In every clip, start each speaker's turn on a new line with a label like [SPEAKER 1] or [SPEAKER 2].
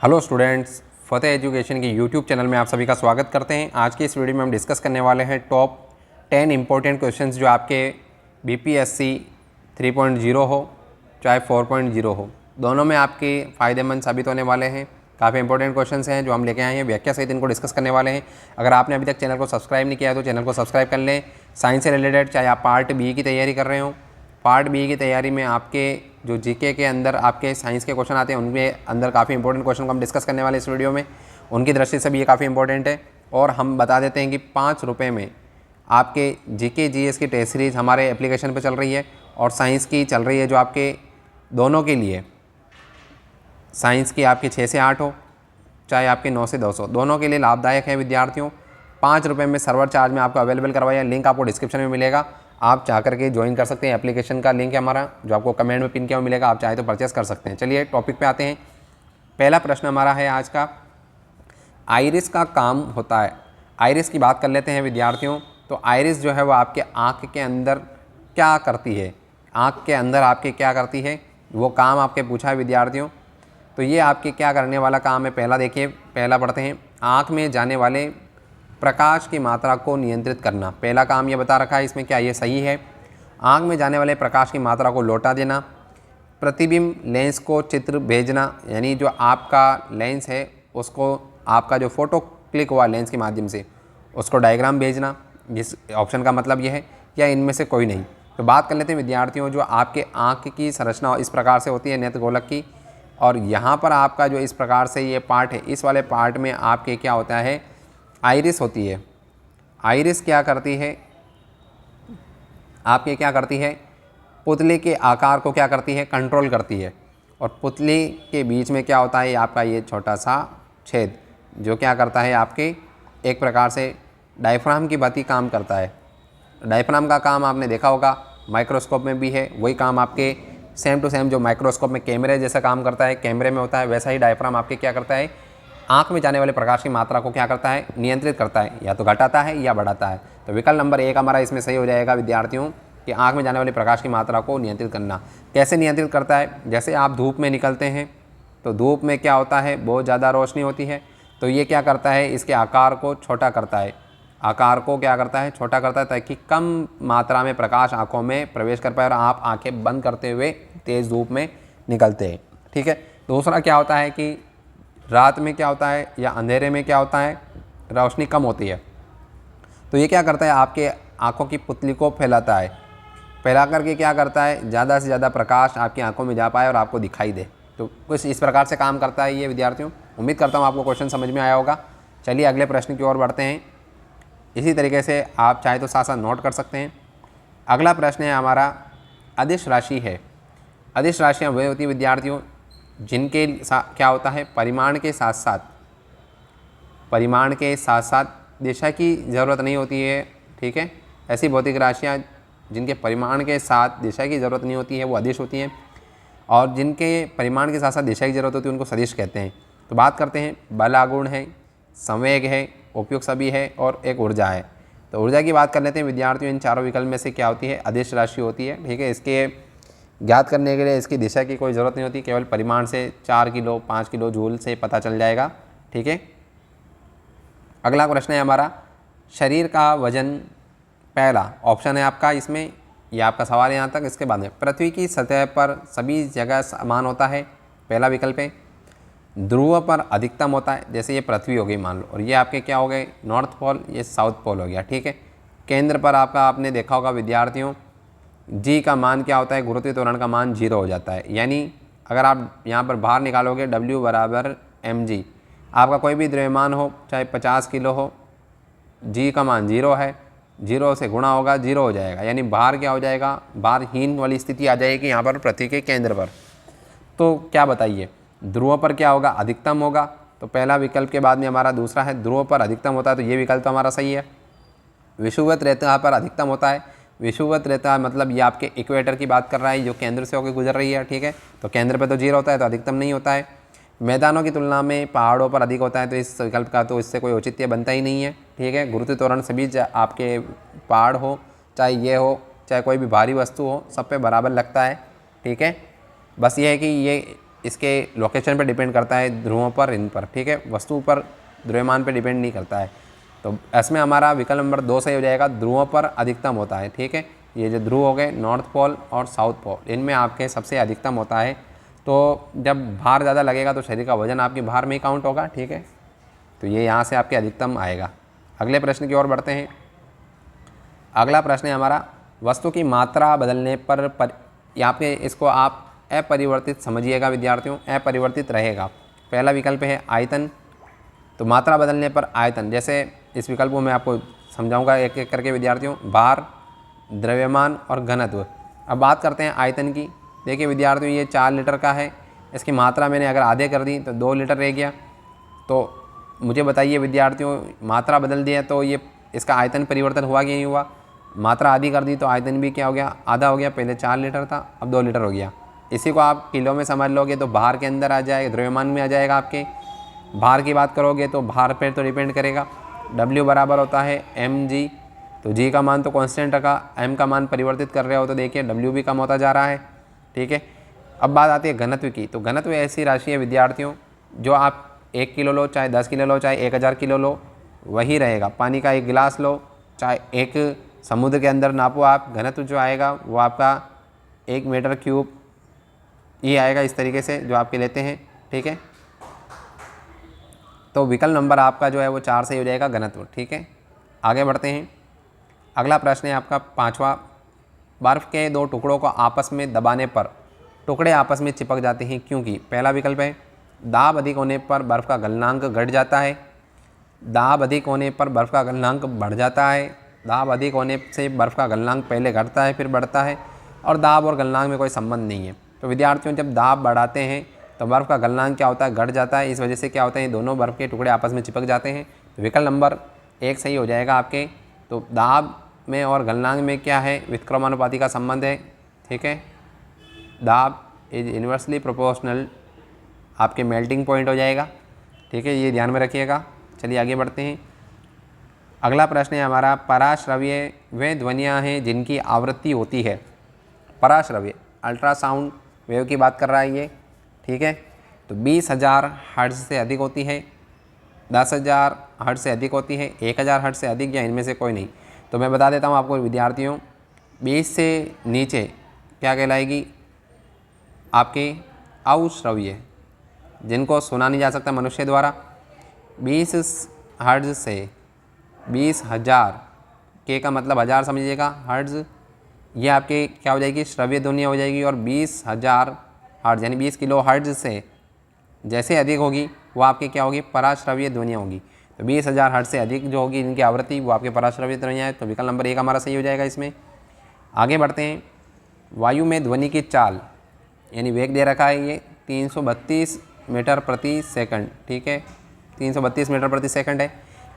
[SPEAKER 1] Hello students, फतेह education के YouTube channel में आप सभी का स्वागत करते हैं। आज की इस वीडियो में हम डिस्कस करने वाले हैं टॉप 10 इंपॉर्टेंट क्वेश्चंस जो आपके बीपीएससी 3.0 हो चाहे 4.0 हो, दोनों में आपके फ़ायदेमंद साबित होने वाले हैं। काफ़ी इंपॉर्टेंट क्वेश्चंस हैं जो हम लेके आए हैं, व्याख्या सहित इनको डिस्कस करने वाले हैं। अगर आपने अभी तक चैनल को सब्सक्राइब नहीं किया है तो चैनल को सब्सक्राइब कर लें। साइंस से रिलेटेड चाहे आप पार्ट बी की तैयारी कर रहे हो, पार्ट बी की तैयारी में आपके जो जीके के अंदर आपके साइंस के क्वेश्चन आते हैं उनके अंदर काफ़ी इंपॉर्टेंट क्वेश्चन को हम डिस्कस करने वाले इस वीडियो में, उनकी दृष्टि से भी ये काफ़ी इंपॉर्टेंट है। और हम बता देते हैं कि 5 रुपये में आपके जीके जीएस की टेस्ट सीरीज़ हमारे एप्लीकेशन पर चल रही है और साइंस की चल रही है, जो आपके दोनों के लिए साइंस की आपकी 6 से 8 हो चाहे आपके 9 से 10 हो, दोनों के लिए लाभदायक है विद्यार्थियों। 5 रुपये में सर्वर चार्ज में आपको अवेलेबल करवाया, लिंक आपको डिस्क्रिप्शन में मिलेगा, आप चाह करके ज्वाइन कर सकते हैं। एप्लीकेशन का लिंक है हमारा जो आपको कमेंट में पिन किया हुआ मिलेगा, आप चाहे तो परचेस कर सकते हैं। चलिए टॉपिक पे आते हैं। पहला प्रश्न हमारा है आज का, आइरिस का काम होता है। आइरिस की बात कर लेते हैं विद्यार्थियों। तो आइरिस जो है वो आपके आँख के अंदर क्या करती है, आँख के अंदर आपके क्या करती है, वो काम आपके पूछा है विद्यार्थियों। तो ये आपके क्या करने वाला काम है, पहला देखिए, पहला पढ़ते हैं। आँख में जाने वाले प्रकाश की मात्रा को नियंत्रित करना, पहला काम ये बता रखा है। इसमें क्या ये सही है? आँख में जाने वाले प्रकाश की मात्रा को लौटा देना, प्रतिबिंब लेंस को चित्र भेजना, यानी जो आपका लेंस है उसको आपका जो फ़ोटो क्लिक हुआ लेंस के माध्यम से उसको डायग्राम भेजना, जिस ऑप्शन का मतलब ये है, या इनमें से कोई नहीं। तो बात कर लेते हैं विद्यार्थियों, जो आपके आँख की संरचना इस प्रकार से होती है नेत्र गोलक की, और यहाँ पर आपका जो इस प्रकार से ये पार्ट है, इस वाले पार्ट में आपके क्या होता है, आइरिस होती है। आइरिस क्या करती है, आपके क्या करती है, पुतले के आकार को क्या करती है, कंट्रोल करती है। और पुतले के बीच में क्या होता है, आपका ये छोटा सा छेद जो क्या करता है, आपके एक प्रकार से डायफ्राम की भांति काम करता है। डायफ्राम का काम आपने देखा होगा, माइक्रोस्कोप में भी है, वही काम आपके सेम टू सेम जो माइक्रोस्कोप में कैमरे जैसा काम करता है, कैमरे में होता है, वैसा ही डायफ्राम आपके क्या करता है, आँख में जाने वाले प्रकाश की मात्रा को क्या करता है, नियंत्रित करता है, या तो घटाता है या बढ़ाता है। तो विकल्प नंबर 1 हमारा इसमें सही हो जाएगा विद्यार्थियों, कि आँख में जाने वाले प्रकाश की मात्रा को नियंत्रित करना। कैसे नियंत्रित करता है? जैसे आप धूप में निकलते हैं तो धूप में क्या होता है, बहुत ज़्यादा रोशनी होती है, तो ये क्या करता है, इसके आकार को छोटा करता है, आकार को क्या करता है, छोटा करता है, ताकि कम मात्रा में प्रकाश आँखों में प्रवेश कर पाए और आप आँखें बंद करते हुए तेज़ धूप में निकलते हैं। ठीक है। दूसरा क्या होता है कि रात में क्या होता है या अंधेरे में क्या होता है, रोशनी कम होती है, तो ये क्या करता है, आपके आँखों की पुतली को फैलाता है, फैला करके क्या करता है, ज़्यादा से ज़्यादा प्रकाश आपकी आँखों में जा पाए और आपको दिखाई दे। तो कुछ इस प्रकार से काम करता है ये विद्यार्थियों। उम्मीद करता हूँ आपको क्वेश्चन समझ में आया होगा। चलिए अगले प्रश्न की ओर बढ़ते हैं। इसी तरीके से आप चाहे तो साथ साथ नोट कर सकते हैं। अगला प्रश्न है हमारा, अदिश राशि है। अदिश राशियाँ वह होती हैं विद्यार्थियों जिनके क्या होता है, परिमाण के साथ साथ दिशा की ज़रूरत नहीं होती है। ठीक है। ऐसी भौतिक राशियाँ जिनके परिमाण के साथ दिशा की ज़रूरत नहीं होती है वो अदिश होती हैं, और जिनके परिमाण के साथ साथ दिशा की ज़रूरत होती है उनको सदिश कहते हैं। तो बात करते हैं, बल आगुण है, संवेग है, उपयुक्त सभी है और एक ऊर्जा है। तो ऊर्जा की बात कर लेते हैं विद्यार्थियों, इन चारों विकल्प में से क्या होती है, अदिश राशि होती है। ठीक है। इसके ज्ञात करने के लिए इसकी दिशा की कोई ज़रूरत नहीं होती, केवल परिमाण से 4 किलो 5 किलो जूल से पता चल जाएगा। ठीक है। अगला प्रश्न है हमारा, शरीर का वजन, पहला ऑप्शन है आपका इसमें, यह आपका सवाल है यहाँ तक। इसके बाद में पृथ्वी की सतह पर सभी जगह समान होता है, पहला विकल्प है। ध्रुव पर अधिकतम होता है, जैसे ये पृथ्वी हो गई मान लो, और ये आपके क्या हो गए, नॉर्थ पोल, ये साउथ पोल हो गया। ठीक है। केंद्र पर आपका आपने देखा होगा विद्यार्थियों, जी का मान क्या होता है, गुरुत्वीय त्वरण का मान 0 हो जाता है। यानी अगर आप यहाँ पर बाहर निकालोगे W बराबर mg, आपका कोई भी द्रव्यमान हो चाहे 50 किलो हो, जी का मान 0 है, 0 से गुणा होगा 0 हो जाएगा, यानी बाहर क्या हो जाएगा, भारहीन वाली स्थिति आ जाएगी यहाँ पर पृथ्वी के केंद्र पर। तो क्या बताइए, ध्रुव पर क्या होगा, अधिकतम होगा। तो पहला विकल्प के बाद में हमारा दूसरा है, ध्रुव पर अधिकतम होता है, तो ये विकल्प तो हमारा सही है। विषुवत रेखा पर अधिकतम होता है, विषुवत रेखा मतलब ये आपके इक्वेटर की बात कर रहा है जो केंद्र से होकर गुजर रही है। ठीक है। तो केंद्र पे तो 0 होता है, तो अधिकतम नहीं होता है। मैदानों की तुलना में पहाड़ों पर अधिक होता है, तो इस विकल्प का तो इससे कोई औचित्य बनता ही नहीं है। ठीक है। गुरुत्वीय त्वरण सभी आपके पहाड़ हो चाहे ये हो चाहे कोई भी भारी वस्तु हो, सब पे बराबर लगता है। ठीक है। बस ये है कि ये इसके लोकेशन पर डिपेंड करता है, ध्रुवों पर, इन पर, ठीक है, वस्तु पर, द्रव्यमान पर डिपेंड नहीं करता है। तो इसमें हमारा विकल्प नंबर 2 सही हो जाएगा, ध्रुवों पर अधिकतम होता है, ठीक है। ये जो ध्रुव हो गए नॉर्थ पोल और साउथ पोल, इनमें आपके सबसे अधिकतम होता है। तो जब भार ज़्यादा लगेगा तो शरीर का वजन आपके भार में ही काउंट होगा, ठीक है। तो ये यहाँ से आपके अधिकतम आएगा। अगले प्रश्न की ओर बढ़ते हैं। अगला प्रश्न है हमारा, वस्तु की मात्रा बदलने पर यहाँ पे इसको आप अपरिवर्तित समझिएगा विद्यार्थियों, अपरिवर्तित रहेगा। पहला विकल्प है आयतन, तो मात्रा बदलने पर आयतन, जैसे इस विकल्प को मैं आपको समझाऊंगा एक एक करके विद्यार्थियों। भार, द्रव्यमान और घनत्व। अब बात करते हैं आयतन की। देखिए विद्यार्थियों, ये 4 लीटर का है, इसकी मात्रा मैंने अगर आधे कर दी तो 2 लीटर रह गया। तो मुझे बताइए विद्यार्थियों, मात्रा बदल दिया तो ये इसका आयतन परिवर्तन हुआ कि नहीं हुआ? मात्रा आधी कर दी तो आयतन भी क्या हो गया? आधा हो गया। पहले 4 लीटर था, अब 2 लीटर हो गया। इसी को आप किलो में समझ लोगे तो भार के अंदर आ जाएगा, द्रव्यमान में आ जाएगा। आपके भार की बात करोगे तो भार पर तो डिपेंड करेगा। W बराबर होता है mg, तो g का मान तो कांस्टेंट रखा, m का मान परिवर्तित कर रहे हो तो देखिए W भी कम होता जा रहा है, ठीक है। अब बात आती है घनत्व की। तो घनत्व ऐसी राशि है विद्यार्थियों, जो आप 1 किलो लो, चाहे 10 किलो लो, चाहे 1000 किलो लो, वही रहेगा। पानी का 1 गिलास लो, चाहे 1 समुद्र के अंदर नापो आप, घनत्व जो आएगा वो आपका 1 मीटर क्यूब ये आएगा, इस तरीके से जो आपके लेते हैं, ठीक है। तो विकल्प नंबर आपका जो है वो 4 सही हो जाएगा, घनत्व, ठीक है। आगे बढ़ते हैं। अगला प्रश्न है आपका 5वां, बर्फ़ के 2 टुकड़ों को आपस में दबाने पर टुकड़े आपस में चिपक जाते हैं, क्योंकि? पहला विकल्प है दाब अधिक होने पर बर्फ़ का गलनांक घट जाता है, दाब अधिक होने पर बर्फ़ का गलनांक बढ़ जाता है, दाब अधिक होने से बर्फ़ का गलनांक पहले घटता है फिर बढ़ता है, और दाब और गलनांक में कोई संबंध नहीं है। तो विद्यार्थियों, जब दाब बढ़ाते हैं तो बर्फ़ का गलनांक क्या होता है? घट जाता है। इस वजह से क्या होता है? दोनों बर्फ़ के टुकड़े आपस में चिपक जाते हैं। तो विकल्प नंबर 1 सही हो जाएगा आपके। तो दाब में और गलनांक में क्या है? व्युत्क्रमानुपाती का संबंध है, ठीक है। दाब इज इन्वर्सली प्रोपोर्शनल आपके मेल्टिंग पॉइंट हो जाएगा, ठीक है, ये ध्यान में रखिएगा। चलिए आगे बढ़ते हैं। अगला प्रश्न है हमारा, पराश्रव्य वे ध्वनियाँ हैं जिनकी आवृत्ति होती है। पराश्रव्य अल्ट्रासाउंड वेव की बात कर रहा है ये, ठीक है। तो 20,000 हर्ट्ज से अधिक होती है, 10,000 हर्ट्ज से अधिक होती है, 1,000 हर्ट्ज से अधिक, या इनमें से कोई नहीं। तो मैं बता देता हूँ आपको विद्यार्थियों, 20 से नीचे क्या कहलाएगी? आपके अश्रव्य, जिनको सुना नहीं जा सकता मनुष्य द्वारा। 20 हर्ट्ज से 20,000, के का मतलब 1000 समझिएगा, हर्ट्ज, ये आपके क्या हो जाएगी? श्रव्य ध्वनि हो जाएगी। और 20,000 हर्ट्ज यानी 20 किलो हर्ट्ज से जैसे अधिक होगी वो आपके क्या होगी? पराश्रव्य ध्वनियाँ होगी। तो 20,000 हर्ट्ज से अधिक जो होगी इनकी आवृत्ति, वो आपके पराश्रव्य ध्वनियाँ है। तो विकल्प नंबर 1 हमारा सही हो जाएगा इसमें। आगे बढ़ते हैं। वायु में ध्वनि की चाल यानी वेग दे रखा है ये 332 मीटर प्रति सेकंड, ठीक है, 332 मीटर प्रति सेकंड है।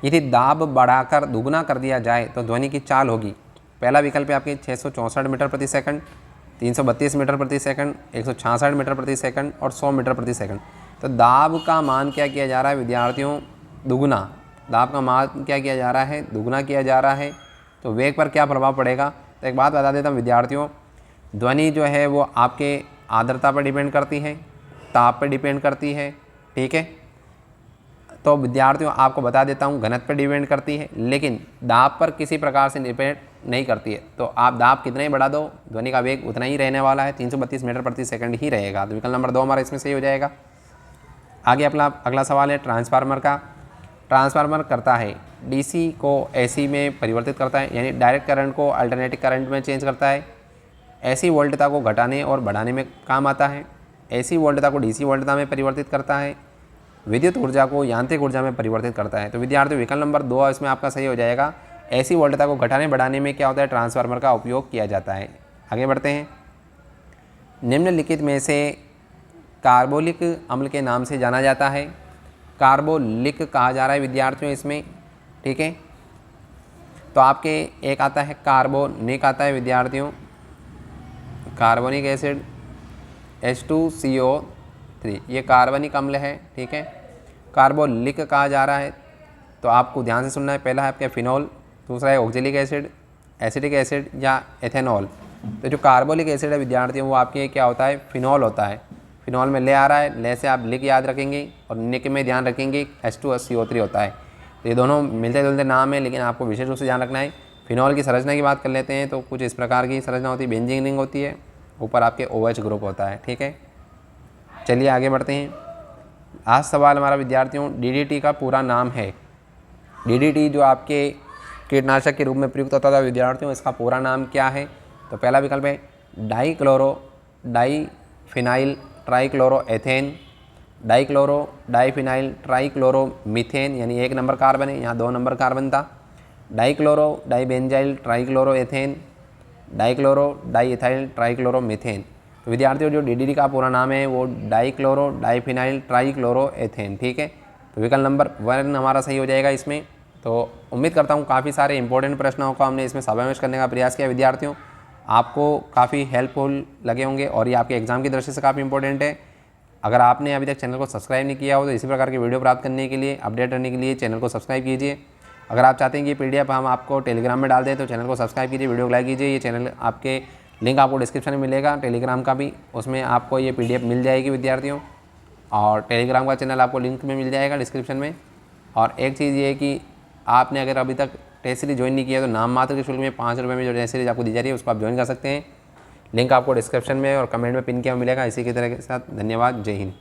[SPEAKER 1] यदि दाब बढ़ाकर दुगना कर दिया जाए तो ध्वनि की चाल होगी। पहला विकल्प है आपके 664 मीटर प्रति सेकंड, 332 मीटर प्रति सेकंड, 166 मीटर प्रति सेकंड और 100 मीटर प्रति सेकंड। तो दाब का मान क्या किया जा रहा है विद्यार्थियों? दुगना। दाब का मान क्या किया जा रहा है? दुगना किया जा रहा है। तो वेग पर क्या प्रभाव पड़ेगा? तो एक बात बता देता हूँ विद्यार्थियों, ध्वनि जो है वो आपके आर्द्रता पर डिपेंड करती है, ताप पर डिपेंड करती है, ठीक है। तो विद्यार्थियों आपको बता देता हूँ घनत्व पर डिपेंड करती है, लेकिन दाब पर किसी प्रकार से डिपेंड नहीं करती है। तो आप दाब कितना ही बढ़ा दो, ध्वनि का वेग उतना ही रहने वाला है, 332 मीटर प्रति सेकंड ही रहेगा। तो विकल्प नंबर 2 हमारा इसमें सही हो जाएगा। आगे अपना अगला सवाल है ट्रांसफार्मर का। ट्रांसफार्मर करता है डीसी को एसी में परिवर्तित करता है, यानी डायरेक्ट करंट को अल्टरनेटिव करंट में चेंज करता है। एसी वोल्टता को घटाने और बढ़ाने में काम आता है। एसी वोल्टता को डीसी वोल्टता में परिवर्तित करता है। विद्युत ऊर्जा को यांत्रिक ऊर्जा में परिवर्तित करता है। तो विद्यार्थी विकल्प नंबर 2 इसमें आपका सही हो जाएगा। एसी वोल्टता को घटाने बढ़ाने में क्या होता है? ट्रांसफार्मर का उपयोग किया जाता है। आगे बढ़ते हैं। निम्नलिखित में से कार्बोलिक अम्ल के नाम से जाना जाता है। कार्बोलिक कहा जा रहा है विद्यार्थियों इसमें, ठीक है। तो आपके एक आता है कार्बोनिक आता है विद्यार्थियों, कार्बोनिक एसिड H2CO3, ये कार्बनिक अम्ल है, ठीक है। कार्बोलिक कहा जा रहा है तो आपको ध्यान से सुनना है। पहला है आपका फिनॉल, दूसरा है ऑक्जेलिक एसिड, एसिटिक एसिड या एथेनॉल। तो जो कार्बोलिक एसिड है विद्यार्थियों वो आपके क्या होता है? फिनॉल होता है। फिनॉल में ले आ रहा है, ले से आप लिक याद रखेंगे और निक में ध्यान रखेंगे H2CO3 होता है। तो ये दोनों मिलते जुलते नाम है, लेकिन आपको विशेष रूप से ध्यान रखना है। फिनॉल की संरचना की बात कर लेते हैं तो कुछ इस प्रकार की संरचना होती है, बेंजीन रिंग होती है, ऊपर आपके OH ग्रुप होता है। ठीक है, चलिए आगे बढ़ते हैं। आज सवाल हमारा विद्यार्थियों, DDT का पूरा नाम है। DDT जो आपके कीटनाशक के रूप में प्रयुक्त होता था विद्यार्थियों, इसका पूरा नाम क्या है? तो पहला विकल्प है डाइफिनाइल ट्राइक्लोरोएथेन, डाइफिनाइल ट्राइक्लोरोमीथेन, यानी 1 नंबर कार्बन है, यहाँ 2 नंबर कार्बन था। डाइबेंजाइल ट्राइक्लोरोएथेन, डाइएथाइल ट्राइक्लोरोमीथेन। तो विद्यार्थियों जो DDT का पूरा नाम है वो डाइफिनाइल ट्राइक्लोरोएथेन। ठीक है, तो विकल्प नंबर 1 हमारा सही हो जाएगा इसमें। तो उम्मीद करता हूँ काफ़ी सारे इंपॉर्टेंट प्रश्नों को हमने इसमें समावेश करने का प्रयास किया विद्यार्थियों, आपको काफ़ी हेल्पफुल लगे होंगे और ये आपके एग्जाम की दृष्टि से काफ़ी इंपॉर्टेंट है। अगर आपने अभी तक चैनल को सब्सक्राइब नहीं किया हो तो इसी प्रकार की वीडियो प्राप्त करने के लिए, अपडेट करने के लिए चैनल को सब्सक्राइब कीजिए। अगर आप चाहते हैं कि PDF हम आपको टेलीग्राम में डाल दें तो चैनल को सब्सक्राइब कीजिए, वीडियो को लाइक कीजिए। ये चैनल आपके लिंक आपको डिस्क्रिप्शन में मिलेगा टेलीग्राम का भी, उसमें आपको ये PDF मिल जाएगी विद्यार्थियों, और टेलीग्राम का चैनल आपको लिंक में मिल जाएगा डिस्क्रिप्शन में। और एक चीज़ ये है कि आपने अगर अभी तक टेस्ट सीरीज ज्वाइन नहीं किया तो नाम मात्र के शुल्क में 5 रुपये में जो टेस्ट सीरीज आपको दी जा रही है उसको आप ज्वाइन कर सकते हैं। लिंक आपको डिस्क्रिप्शन में और कमेंट में पिन किया मिलेगा। इसी की तरह के साथ धन्यवाद, जय हिंद।